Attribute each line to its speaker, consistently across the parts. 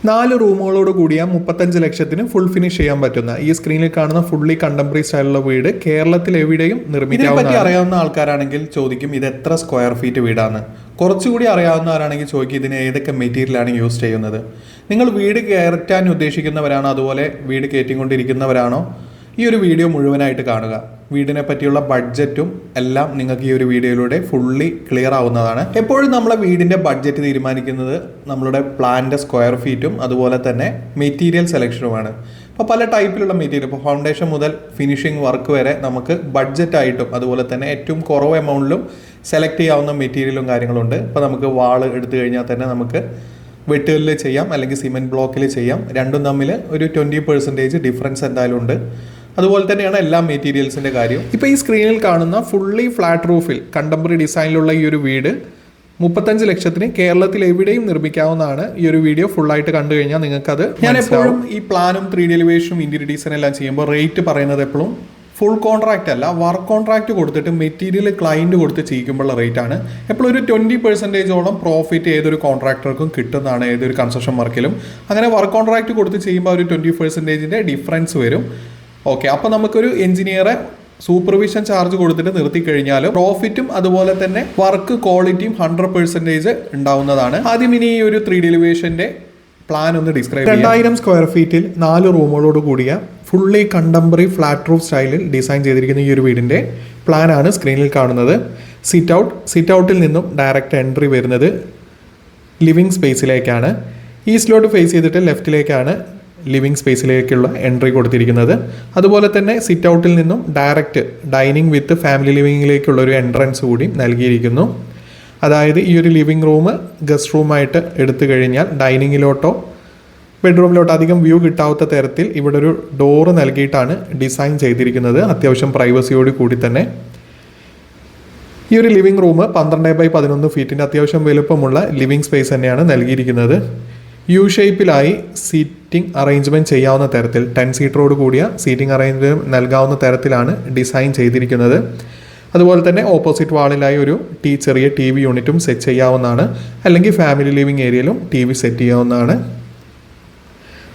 Speaker 1: 4 റൂമുകളോട് കൂടിയ 35 ലക്ഷത്തിന് full finish ചെയ്യാൻ പറ്റുന്ന ഈ സ്ക്രീനിൽ കാണുന്ന ഫുള്ളി കണ്ടംപററി സ്റ്റൈലുള്ള വീട് കേരളത്തിൽ എവിടെയും നിർമ്മിക്കാവുന്ന. അറിയാവുന്ന ആൾക്കാരാണെങ്കിൽ ചോദിക്കും ഇത് എത്ര സ്ക്വയർ ഫീറ്റ് വീടാണ്. കുറച്ചുകൂടി അറിയാവുന്നവരാണെങ്കിൽ ചോദിക്കും ഇതിന് ഏതൊക്കെ മെറ്റീരിയലാണ് യൂസ് ചെയ്യുന്നത്. നിങ്ങൾ വീട് കയറ്റാൻ ഉദ്ദേശിക്കുന്നവരാണോ അതുപോലെ വീട് കയറ്റിക്കൊണ്ടിരിക്കുന്നവരാണോ ഈ ഒരു വീഡിയോ മുഴുവനായിട്ട് കാണുക. വീടിനെ പറ്റിയുള്ള ബഡ്ജറ്റും എല്ലാം നിങ്ങൾക്ക് ഈ ഒരു വീഡിയോയിലൂടെ ഫുള്ളി ക്ലിയർ ആവുന്നതാണ്. എപ്പോഴും നമ്മളെ വീടിൻ്റെ ബഡ്ജറ്റ് തീരുമാനിക്കുന്നത് നമ്മളുടെ പ്ലാനിൻ്റെ സ്ക്വയർ ഫീറ്റും അതുപോലെ തന്നെ മെറ്റീരിയൽ സെലക്ഷനുമാണ്. അപ്പോൾ പല ടൈപ്പിലുള്ള മെറ്റീരിയൽ, ഇപ്പോൾ ഫൗണ്ടേഷൻ മുതൽ ഫിനിഷിംഗ് വർക്ക് വരെ നമുക്ക് ബഡ്ജറ്റായിട്ടും അതുപോലെ തന്നെ ഏറ്റവും കുറവ് എമൗണ്ടിലും സെലക്ട് ചെയ്യാവുന്ന മെറ്റീരിയലും കാര്യങ്ങളുണ്ട്. ഇപ്പോൾ നമുക്ക് വാൾ എടുത്തു കഴിഞ്ഞാൽ തന്നെ നമുക്ക് വെട്ടുകല്ലിൽ ചെയ്യാം അല്ലെങ്കിൽ സിമെൻറ്റ് ബ്ലോക്കിൽ ചെയ്യാം. രണ്ടും തമ്മിൽ ഒരു 20% ഡിഫറൻസ് എന്തായാലും ഉണ്ട്. അതുപോലെ തന്നെയാണ് എല്ലാ മെറ്റീരിയൽസിൻ്റെ കാര്യം. ഇപ്പോൾ ഈ സ്ക്രീനിൽ കാണുന്ന ഫുള്ളി ഫ്ലാറ്റ് റൂഫിൽ കണ്ടംപററി ഡിസൈനിലുള്ള ഈ ഒരു വീട് 35 ലക്ഷത്തിന് കേരളത്തിൽ എവിടെയും നിർമ്മിക്കാവുന്നതാണ്. ഈ ഒരു വീഡിയോ ഫുള്ളായിട്ട് കണ്ടു കഴിഞ്ഞാൽ നിങ്ങൾക്കത്. ഞാൻ എപ്പോഴും ഈ പ്ലാനും 3D എലിവേഷനും ഇന്റീരിയർ ഡിസൈൻ എല്ലാം ചെയ്യുമ്പോൾ റേറ്റ് പറയുന്നത് എപ്പോഴും ഫുൾ കോൺട്രാക്റ്റ് അല്ല, വർക്ക് കോൺട്രാക്റ്റ് കൊടുത്തിട്ട് മെറ്റീരിയൽ ക്ലയൻറ്റ് കൊടുത്ത് ചെയ്യിക്കുമ്പോഴുള്ള റേറ്റ് ആണ്. എപ്പോഴും ഒരു 20%ഓളം പ്രോഫിറ്റ് ഏതൊരു കോൺട്രാക്ടർക്കും കിട്ടുന്നതാണ് ഏതൊരു കൺസ്ട്രക്ഷൻ വർക്കിലും. അങ്ങനെ വർക്ക് കോൺട്രാക്റ്റ് കൊടുത്ത് ചെയ്യുമ്പോൾ ഒരു 20% ഡിഫറൻസ് വരും. ഓക്കെ, അപ്പോൾ നമുക്കൊരു എഞ്ചിനീയറെ സൂപ്പർവിഷൻ ചാർജ് കൊടുത്തിട്ട് നിർത്തി കഴിഞ്ഞാൽ പ്രോഫിറ്റും അതുപോലെ തന്നെ വർക്ക് ക്വാളിറ്റിയും 100% ഉണ്ടാവുന്നതാണ്. ആദ്യം ഇനി ഈ ഒരു 3D എലിവേഷൻ്റെ പ്ലാൻ ഒന്ന് ഡിസ്ക്രൈബ് ചെയ്യാം. 2000 സ്ക്വയർ ഫീറ്റിൽ 4 റൂമുകളോട് കൂടിയ ഫുള്ളി കണ്ടംപററി ഫ്ലാറ്റ് റൂഫ് സ്റ്റൈലിൽ ഡിസൈൻ ചെയ്തിരിക്കുന്ന ഈ ഒരു വീടിൻ്റെ പ്ലാനാണ് സ്ക്രീനിൽ കാണുന്നത്. സിറ്റ് ഔട്ടിൽ നിന്നും ഡയറക്റ്റ് എൻട്രി വരുന്നത് ലിവിങ് സ്പേസിലേക്കാണ്. ഈസ്റ്റിലോട്ട് ഫേസ് ചെയ്തിട്ട് ലെഫ്റ്റിലേക്കാണ് ലിവിങ് സ്പേസിലേക്കുള്ള എൻട്രി കൊടുത്തിരിക്കുന്നത്. അതുപോലെ തന്നെ സിറ്റ് ഔട്ടിൽ നിന്നും ഡയറക്റ്റ് ഡൈനിങ് വിത്ത് ഫാമിലി ലിവിങ്ങിലേക്കുള്ള ഒരു എൻട്രൻസ് കൂടി നൽകിയിരിക്കുന്നു. അതായത് ഈ ഒരു ലിവിങ് റൂം ഗസ്റ്റ് റൂമായിട്ട് എടുത്തു കഴിഞ്ഞാൽ ഡൈനിങ്ങിലോട്ടോ ബെഡ്റൂമിലോട്ടോ അധികം വ്യൂ കിട്ടാത്ത തരത്തിൽ ഇവിടെ ഒരു ഡോറ് നൽകിയിട്ടാണ് ഡിസൈൻ ചെയ്തിരിക്കുന്നത്. അത്യാവശ്യം പ്രൈവസിയോട് കൂടി തന്നെ ഈ ഒരു ലിവിങ് റൂം 12x11 ഫീറ്റിൻ്റെ അത്യാവശ്യം വലുപ്പമുള്ള ലിവിങ് സ്പേസ് തന്നെയാണ് നൽകിയിരിക്കുന്നത്. യു ഷേപ്പിലായി സീറ്റിംഗ് അറേഞ്ച്മെൻറ്റ് ചെയ്യാവുന്ന തരത്തിൽ 10 സീറ്ററോട് കൂടിയ സീറ്റിംഗ് അറേഞ്ച്മെൻറ്റ് നൽകാവുന്ന തരത്തിലാണ് ഡിസൈൻ ചെയ്തിരിക്കുന്നത്. അതുപോലെ തന്നെ ഓപ്പോസിറ്റ് വാളിലായി ഒരു ചെറിയ TV യൂണിറ്റും സെറ്റ് ചെയ്യാവുന്നതാണ്. അല്ലെങ്കിൽ ഫാമിലി ലിവിങ് ഏരിയയിലും TV സെറ്റ് ചെയ്യാവുന്നതാണ്.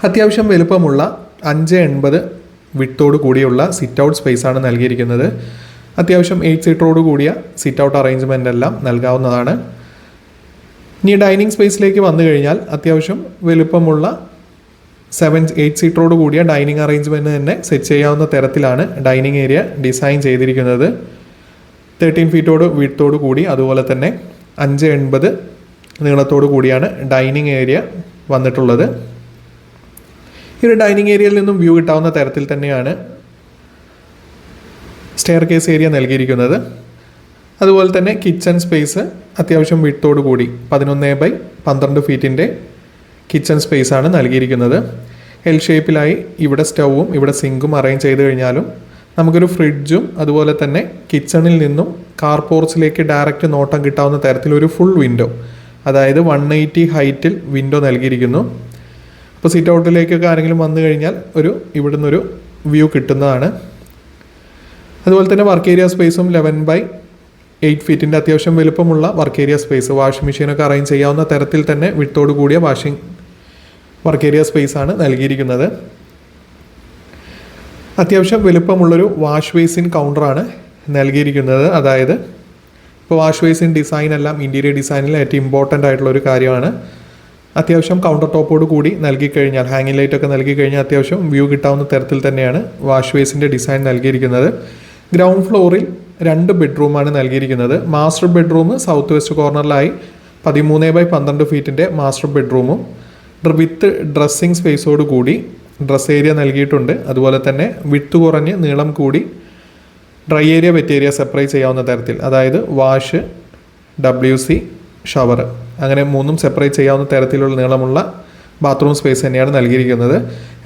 Speaker 1: അത്യാവശ്യം വലുപ്പമുള്ള 5x80 വിട്ടോട് കൂടിയുള്ള സിറ്റ് ഔട്ട് സ്പേസാണ് നൽകിയിരിക്കുന്നത്. അത്യാവശ്യം 8 സീറ്ററോട് കൂടിയ സിറ്റ് ഔട്ട് അറേഞ്ച്മെൻ്റ് എല്ലാം നൽകാവുന്നതാണ്. ഇനി ഡൈനിങ് സ്പേസിലേക്ക് വന്നു കഴിഞ്ഞാൽ അത്യാവശ്യം വലുപ്പമുള്ള 8 സീറ്ററോട് കൂടിയ ഡൈനിങ് അറേഞ്ച്മെൻറ്റ് തന്നെ സെറ്റ് ചെയ്യാവുന്ന തരത്തിലാണ് ഡൈനിങ് ഏരിയ ഡിസൈൻ ചെയ്തിരിക്കുന്നത്. 13 ഫീറ്റോട് വിഡ്ത്തോട് കൂടി അതുപോലെ തന്നെ 5x80 നീളത്തോടു കൂടിയാണ് ഡൈനിങ് ഏരിയ വന്നിട്ടുള്ളത്. ഈ ഒരു ഡൈനിങ് ഏരിയയിൽ നിന്നും വ്യൂ കിട്ടാവുന്ന തരത്തിൽ തന്നെയാണ് സ്റ്റെയർ കേസ് ഏരിയ നൽകിയിരിക്കുന്നത്. അതുപോലെ തന്നെ കിച്ചൺ സ്പേസ് അത്യാവശ്യം വിഡ്ത്തോടു കൂടി 11x12 ഫീറ്റിൻ്റെ കിച്ചൺ സ്പേസാണ് നൽകിയിരിക്കുന്നത്. എൽ ഷേപ്പിലായി ഇവിടെ സ്റ്റൗവും ഇവിടെ സിങ്കും അറേഞ്ച് ചെയ്ത് കഴിഞ്ഞാലും നമുക്കൊരു ഫ്രിഡ്ജും അതുപോലെ തന്നെ കിച്ചണിൽ നിന്നും കാർ പോർച്ചിലേക്ക് ഡയറക്റ്റ് നോട്ടം കിട്ടാവുന്ന തരത്തിലൊരു ഫുൾ വിൻഡോ, അതായത് 180 ഹൈറ്റിൽ വിൻഡോ നൽകിയിരിക്കുന്നു. അപ്പോൾ സിറ്റ് ഔട്ടിലേക്കൊക്കെ ആരെങ്കിലും വന്നു കഴിഞ്ഞാൽ ഇവിടെ നിന്നൊരു വ്യൂ കിട്ടുന്നതാണ്. അതുപോലെ തന്നെ വർക്ക് ഏരിയ സ്പേസും 11x8 ഫീറ്റിൻ്റെ അത്യാവശ്യം വലുപ്പമുള്ള വർക്ക് ഏരിയ സ്പേസ്, വാഷിംഗ് മെഷീനൊക്കെ അറേഞ്ച് ചെയ്യാവുന്ന തരത്തിൽ തന്നെ വിഡ്ത്തോട് കൂടിയ വർക്ക് ഏരിയ സ്പേസാണ് നൽകിയിരിക്കുന്നത്. അത്യാവശ്യം വലുപ്പമുള്ളൊരു വാഷ് ബേസിൻ കൗണ്ടറാണ് നൽകിയിരിക്കുന്നത്. അതായത് ഇപ്പോൾ വാഷ് ബേസിൻ ഡിസൈൻ എല്ലാം ഇൻറ്റീരിയർ ഡിസൈനിൽ ഏറ്റവും ഇമ്പോർട്ടൻ്റ് ആയിട്ടുള്ളൊരു കാര്യമാണ്. അത്യാവശ്യം കൗണ്ടർ ടോപ്പോട് കൂടി നൽകിക്കഴിഞ്ഞാൽ ഹാങ്ങിങ് ലൈറ്റൊക്കെ നൽകിക്കഴിഞ്ഞാൽ അത്യാവശ്യം വ്യൂ കിട്ടാവുന്ന തരത്തിൽ തന്നെയാണ് വാഷ് ബേസിൻ്റെ ഡിസൈൻ നൽകിയിരിക്കുന്നത്. ഗ്രൗണ്ട് ഫ്ലോറിൽ 2 ബെഡ്റൂമാണ് നൽകിയിരിക്കുന്നത്. മാസ്റ്റർ ബെഡ്റൂം സൗത്ത് വെസ്റ്റ് കോർണറിലായി 13x12 ഫീറ്റിൻ്റെ മാസ്റ്റർ ബെഡ്റൂമും വിത്ത് ഡ്രസ്സിങ് സ്പേസോട് കൂടി ഡ്രസ് ഏരിയ നൽകിയിട്ടുണ്ട്. അതുപോലെ തന്നെ വിട്ട് കുറഞ്ഞ് നീളം കൂടി dry area wet area separate ചെയ്യാവുന്ന തരത്തിൽ, അതായത് വാഷ്, WC, ഷവർ അങ്ങനെ 3ഉം സെപ്പറേറ്റ് ചെയ്യാവുന്ന തരത്തിലുള്ള നീളമുള്ള ബാത്റൂം സ്പേസ് തന്നെയാണ് നൽകിയിരിക്കുന്നത്.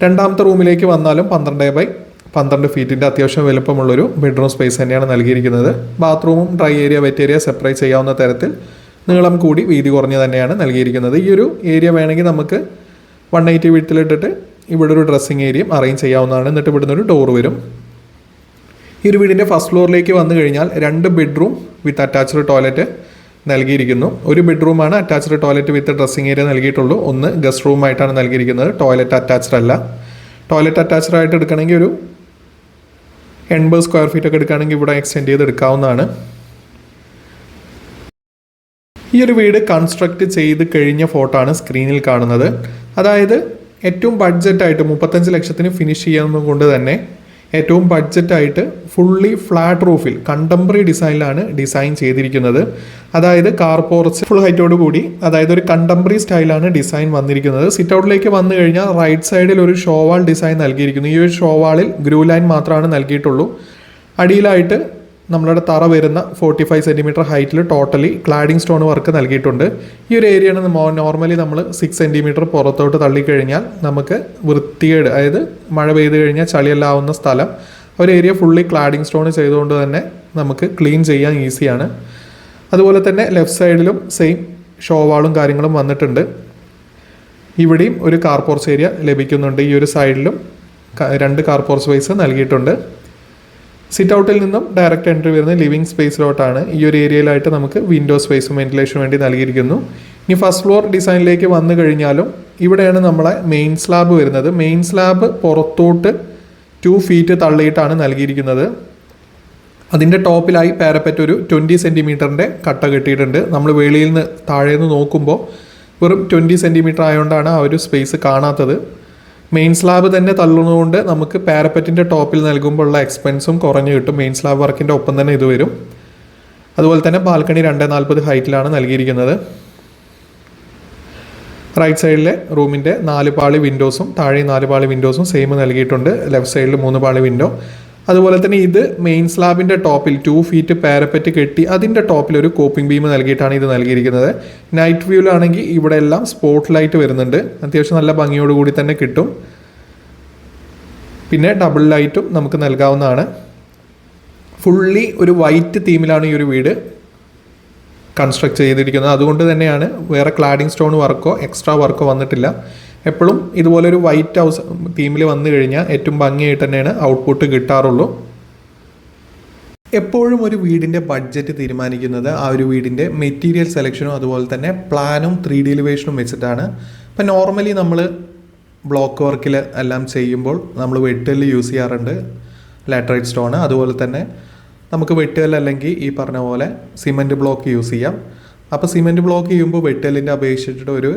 Speaker 1: രണ്ടാമത്തെ റൂമിലേക്ക് വന്നാലും 12x12 ഫീറ്റിൻ്റെ അത്യാവശ്യം വലുപ്പമുള്ളൊരു ബെഡ്റൂം സ്പേസ് തന്നെയാണ് നൽകിയിരിക്കുന്നത്. ബാത്റൂമും dry area wet area separate ചെയ്യാവുന്ന തരത്തിൽ നീളം കൂടി വീതി കുറഞ്ഞ് തന്നെയാണ് നൽകിയിരിക്കുന്നത്. ഈ ഒരു ഏരിയ വേണമെങ്കിൽ നമുക്ക് 180 വിഡ്ത്തിലിട്ടിട്ട് ഇവിടെ ഒരു ഡ്രസ്സിങ് ഏരിയയും അറേഞ്ച് ചെയ്യാവുന്നതാണ്. എന്നിട്ട് ഇവിടുന്ന് ഒരു ഡോർ വരും. ഈ ഒരു വീടിൻ്റെ ഫസ്റ്റ് ഫ്ലോറിലേക്ക് വന്നു കഴിഞ്ഞാൽ 2 ബെഡ്റൂം വിത്ത് അറ്റാച്ച്ഡ് ടോയ്ലറ്റ്, നൽകിയിരിക്കുന്നു. ഒരു ബെഡ്റൂമാണ്, attached toilet with dressing area നൽകിയിട്ടുള്ളൂ. ഒന്ന് ഗസ്റ്റ് റൂമായിട്ടാണ് നൽകിയിരിക്കുന്നത്, ടോയ്ലറ്റ് അറ്റാച്ച്ഡ് അല്ല. ടോയ്ലറ്റ് അറ്റാച്ച്ഡ് ആയിട്ട് എടുക്കണമെങ്കിൽ ഒരു 80 സ്ക്വയർ ഫീറ്റ് ഒക്കെ എടുക്കുകയാണെങ്കിൽ ഇവിടെ എക്സ്റ്റെൻഡ് ചെയ്ത് എടുക്കാവുന്നതാണ്. ഈ ഒരു വീട് കൺസ്ട്രക്ട് ചെയ്ത് കഴിഞ്ഞ ഫോട്ടോ ആണ് സ്ക്രീനിൽ കാണുന്നത്. അതായത് ഏറ്റവും ബഡ്ജറ്റായിട്ട് 35 ലക്ഷത്തിന് ഫിനിഷ് ചെയ്യുന്നത് കൊണ്ട് തന്നെ ഏറ്റവും ബഡ്ജറ്റായിട്ട് ഫുള്ളി ഫ്ലാറ്റ് റൂഫിൽ കണ്ടംപററി ഡിസൈനിലാണ് ഡിസൈൻ ചെയ്തിരിക്കുന്നത്. അതായത് കാർ പോർച്ച് ഫുൾ ഹൈറ്റോട് കൂടി, അതായത് ഒരു കണ്ടംപററി സ്റ്റൈലാണ് ഡിസൈൻ വന്നിരിക്കുന്നത്. സിറ്റ് ഔട്ടിലേക്ക് വന്നു കഴിഞ്ഞാൽ റൈറ്റ് സൈഡിൽ ഒരു ഷോവാൾ ഡിസൈൻ നൽകിയിരിക്കുന്നു. ഈ ഒരു ഷോവാളിൽ ഗ്രൂ ലൈൻ മാത്രമാണ് നൽകിയിട്ടുള്ളൂ. അടിയിലായിട്ട് നമ്മളുടെ തറ വരുന്ന 45 സെൻറ്റിമീറ്റർ ഹൈറ്റിൽ ടോട്ടലി ക്ലാഡിംഗ് സ്റ്റോൺ വർക്ക് നൽകിയിട്ടുണ്ട്. ഈ ഒരു ഏരിയയാണ് നോർമലി നമ്മൾ 6 സെൻറ്റിമീറ്റർ പുറത്തോട്ട് തള്ളിക്കഴിഞ്ഞാൽ നമുക്ക് വൃത്തികേട്, അതായത് മഴ പെയ്ത് കഴിഞ്ഞാൽ ചളിയെല്ലാം ആവുന്ന സ്ഥലം. ഒരു ഏരിയ ഫുള്ളി ക്ലാഡിംഗ് സ്റ്റോൺ ചെയ്തുകൊണ്ട് തന്നെ നമുക്ക് ക്ലീൻ ചെയ്യാൻ ഈസിയാണ്. അതുപോലെ തന്നെ ലെഫ്റ്റ് സൈഡിലും സെയിം ഷോവാളും കാര്യങ്ങളും വന്നിട്ടുണ്ട്. ഇവിടെയും ഒരു കാർ പോർച്ച് ഏരിയ ലഭിക്കുന്നുണ്ട്. ഈ ഒരു സൈഡിലും 2 കാർ പോർച്ച് സ്പേസ് നൽകിയിട്ടുണ്ട്. സിറ്റ് ഔട്ടിൽ നിന്നും ഡയറക്റ്റ് എൻട്രി വരുന്ന ലിവിംഗ് സ്പേസിലോട്ടാണ്. ഈ ഒരു ഏരിയയിലായിട്ട് നമുക്ക് വിൻഡോ സ്പേസും വെന്റിലേഷന് വേണ്ടി നൽകിയിരിക്കുന്നു. ഇനി ഫസ്റ്റ് ഫ്ലോർ ഡിസൈനിലേക്ക് വന്നു കഴിഞ്ഞാലും ഇവിടെയാണ് നമ്മളെ മെയിൻ സ്ലാബ് വരുന്നത്. മെയിൻ സ്ലാബ് പുറത്തോട്ട് 2 ഫീറ്റ് തള്ളിയിട്ടാണ് നൽകിയിരിക്കുന്നത്. അതിൻ്റെ ടോപ്പിലായി പാരപ്പറ്റ് ഒരു 20 സെൻറ്റിമീറ്ററിൻ്റെ കട്ട കെട്ടിയിട്ടുണ്ട്. നമ്മൾ വെളിയിൽ നിന്ന് താഴേന്ന് നോക്കുമ്പോൾ വെറും 20 സെൻറ്റിമീറ്റർ ആയതുകൊണ്ടാണ് ആ ഒരു സ്പേസ് കാണാത്തത്. മെയിൻ സ്ലാബ് തന്നെ തള്ളുന്നതുകൊണ്ട് നമുക്ക് പാരപ്പറ്റിൻ്റെ ടോപ്പിൽ നൽകുമ്പോൾ ഉള്ള എക്സ്പെൻസും കുറഞ്ഞു കിട്ടും. മെയിൻ സ്ലാബ് വർക്കിൻ്റെ ഒപ്പം തന്നെ ഇത് വരും. അതുപോലെ തന്നെ ബാൽക്കണി 240 ഹൈറ്റിലാണ് നൽകിയിരിക്കുന്നത്. റൈറ്റ് സൈഡിലെ റൂമിൻ്റെ 4 പാളി വിൻഡോസും താഴെ 4 പാളി വിൻഡോസും സെയിം നൽകിയിട്ടുണ്ട്. ലെഫ്റ്റ് സൈഡിൽ 3 പാളി വിൻഡോ. അതുപോലെ തന്നെ ഇത് മെയിൻ സ്ലാബിൻ്റെ ടോപ്പിൽ 2 ഫീറ്റ് പാരപ്പറ്റ് കെട്ടി അതിൻ്റെ ടോപ്പിൽ ഒരു കോപ്പിംഗ് ബീം നൽകിയിട്ടാണ് ഇത് നൽകിയിരിക്കുന്നത്. നൈറ്റ് വ്യൂവിലാണെങ്കിൽ ഇവിടെ എല്ലാം സ്പോട്ട് ലൈറ്റ് വരുന്നുണ്ട്. അത്യാവശ്യം നല്ല ഭംഗിയോടുകൂടി തന്നെ കിട്ടും. പിന്നെ ഡബിൾ ലൈറ്റും നമുക്ക് നൽകാവുന്നതാണ്. ഫുള്ളി ഒരു വൈറ്റ് തീമിലാണ് ഈ ഒരു വീട് കൺസ്ട്രക്ട് ചെയ്തിരിക്കുന്നത്. അതുകൊണ്ട് തന്നെയാണ് വേറെ ക്ലാഡിംഗ് സ്റ്റോൺ വർക്കോ എക്സ്ട്രാ വർക്കോ വന്നിട്ടില്ല. എപ്പോഴും ഇതുപോലൊരു വൈറ്റ് ഹൗസ് തീമിൽ വന്നു കഴിഞ്ഞാൽ ഏറ്റവും ഭംഗിയായിട്ട് തന്നെയാണ് ഔട്ട്പുട്ട് കിട്ടാറുള്ളൂ. എപ്പോഴും ഒരു വീടിൻ്റെ ബഡ്ജറ്റ് തീരുമാനിക്കുന്നത് ആ ഒരു വീടിൻ്റെ മെറ്റീരിയൽ സെലക്ഷനും അതുപോലെ തന്നെ പ്ലാനും 3D എലിവേഷനും വെച്ചിട്ടാണ്. ഇപ്പം നോർമലി നമ്മൾ ബ്ലോക്ക് വർക്കിൽ എല്ലാം ചെയ്യുമ്പോൾ നമ്മൾ വെട്ടുകല്ല് യൂസ് ചെയ്യാറുണ്ട്, ലാറ്ററൈറ്റ് സ്റ്റോൺ. അതുപോലെ തന്നെ നമുക്ക് വെട്ടുകല്ല് അല്ലെങ്കിൽ ഈ പറഞ്ഞ പോലെ സിമൻറ്റ് ബ്ലോക്ക് യൂസ് ചെയ്യാം. അപ്പോൾ സിമൻറ്റ് ബ്ലോക്ക് ചെയ്യുമ്പോൾ വെട്ടുകല്ലിൻ്റെ അപേക്ഷിച്ചിട്ട് ഒരു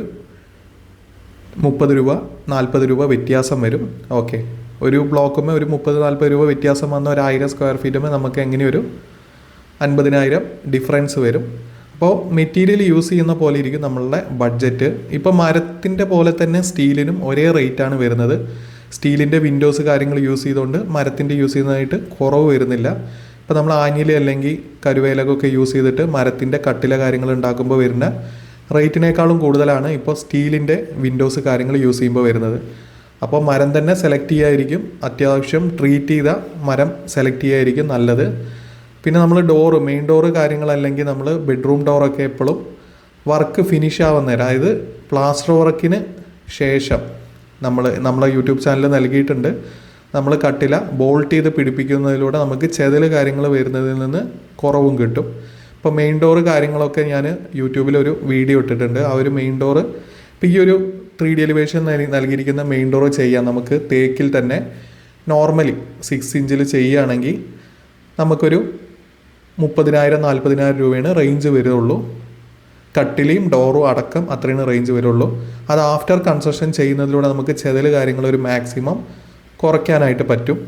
Speaker 1: 30 രൂപ 40 രൂപ വ്യത്യാസം വരും. ഓക്കെ, ഒരു ബ്ലോക്കുമ്പോൾ ഒരു 30-40 രൂപ വ്യത്യാസം വന്ന ഒരു 1000 സ്ക്വയർ ഫീറ്റുമ്പോൾ നമുക്ക് എങ്ങനെ ഒരു 50,000 ഡിഫറൻസ് വരും. അപ്പോൾ മെറ്റീരിയൽ യൂസ് ചെയ്യുന്ന പോലെ ഇരിക്കും നമ്മളുടെ ബഡ്ജറ്റ്. ഇപ്പോൾ മരത്തിൻ്റെ പോലെ തന്നെ സ്റ്റീലിനും ഒരേ റേറ്റാണ് വരുന്നത്. സ്റ്റീലിൻ്റെ വിൻഡോസ് കാര്യങ്ങൾ യൂസ് ചെയ്തുകൊണ്ട് മരത്തിൻ്റെ യൂസ് ചെയ്യുന്നതായിട്ട് കുറവ് വരുന്നില്ല. ഇപ്പോൾ നമ്മൾ ആഞ്ഞിലി അല്ലെങ്കിൽ കരുവേലകൊക്കെ യൂസ് ചെയ്തിട്ട് മരത്തിൻ്റെ കട്ടില കാര്യങ്ങൾ ഉണ്ടാക്കുമ്പോൾ വരുന്ന റേറ്റിനേക്കാളും കൂടുതലാണ് ഇപ്പോൾ സ്റ്റീലിൻ്റെ വിൻഡോസ് കാര്യങ്ങൾ യൂസ് ചെയ്യുമ്പോൾ വരുന്നത്. അപ്പോൾ മരം തന്നെ സെലക്ട് ചെയ്യായിരിക്കും, അത്യാവശ്യം ട്രീറ്റ് ചെയ്ത മരം സെലക്ട് ചെയ്യായിരിക്കും നല്ലത്. പിന്നെ നമ്മൾ ഡോറ്, മെയിൻ ഡോറ് കാര്യങ്ങളല്ലെങ്കിൽ നമ്മൾ ബെഡ്റൂം ഡോറൊക്കെ എപ്പോഴും വർക്ക് ഫിനിഷ് ആവുന്ന നേരം, അതായത് പ്ലാസ്റ്റർ വർക്കിന് ശേഷം നമ്മളെ യൂട്യൂബ് ചാനൽ നൽകിയിട്ടുണ്ട്. നമ്മൾ കട്ടില ബോൾട്ട് ചെയ്ത് പിടിപ്പിക്കുന്നതിലൂടെ നമുക്ക് ചെതൽ കാര്യങ്ങൾ വരുന്നതിൽ നിന്ന് കുറവും കിട്ടും. ഇപ്പോൾ മെയിൻ ഡോറ് കാര്യങ്ങളൊക്കെ ഞാൻ യൂട്യൂബിലൊരു വീഡിയോ ഇട്ടിട്ടുണ്ട്. ആ ഒരു മെയിൻ ഡോറ് ഇപ്പോൾ ഈ ഒരു 3D എലിവേഷൻ നൽകിയിരിക്കുന്ന മെയിൻ ഡോറ് ചെയ്യാം നമുക്ക് തേക്കിൽ തന്നെ നോർമലി 6 ഇഞ്ചിൽ ചെയ്യുകയാണെങ്കിൽ നമുക്കൊരു 30,000-40,000 രൂപയാണ് റേഞ്ച് വരുള്ളൂ. കട്ടിലും ഡോറും അടക്കം അത്രയാണ് റേഞ്ച് വരുള്ളൂ. അത് ആഫ്റ്റർ കൺസ്ട്രക്ഷൻ ചെയ്യുന്നതിലൂടെ നമുക്ക് ചെതൽ കാര്യങ്ങളൊരു മാക്സിമം കുറയ്ക്കാനായിട്ട് പറ്റും.